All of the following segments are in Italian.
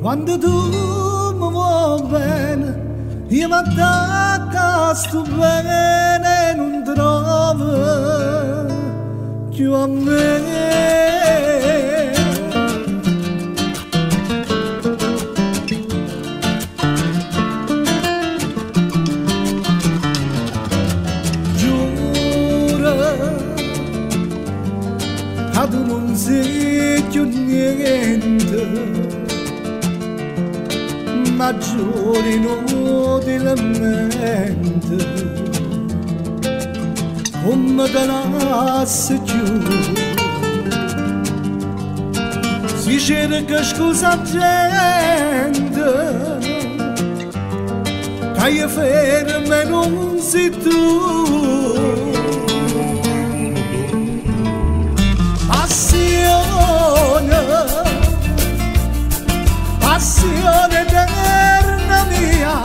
Quando tu mi vuoi bene, io mi attacco a sto bene e non trovo più a me. Tu non sei più niente, ma giuri inutilmente, come te lasci più. Si cerca scusa gente, che io fermo e non sei tu. Passione eterna mia,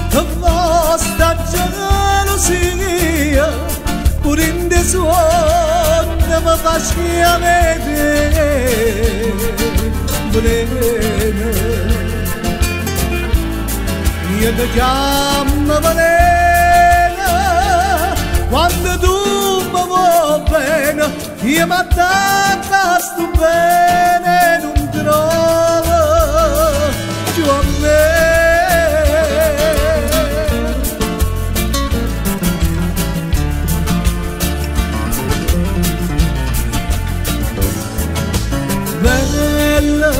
che vostra gelosia, pure in dei suoni mi faccia vedere bene. Io ti chiamo veleno, quando tu mi vuoi bene, io mi attacco a sto bene e non trovo più a me. Bella,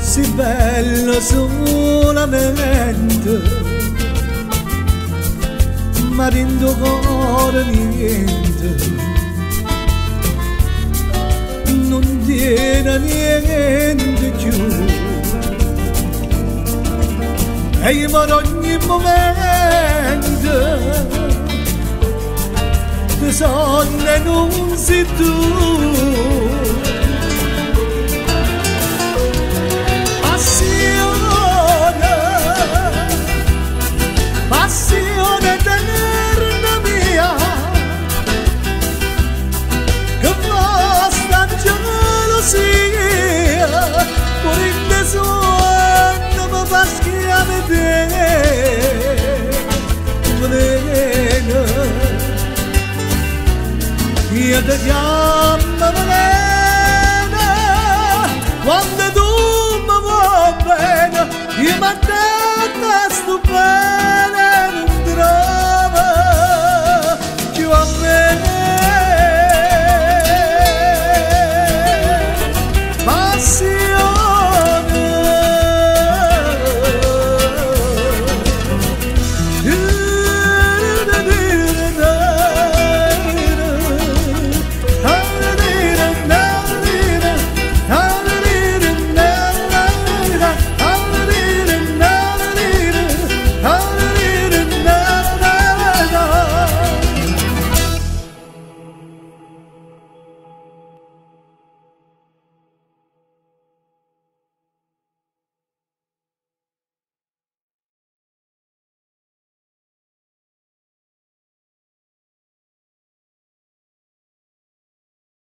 sì bella solamente, ma dentro cuore niente, non tiene niente più. E io per ogni momento ti sonno e non sei tu.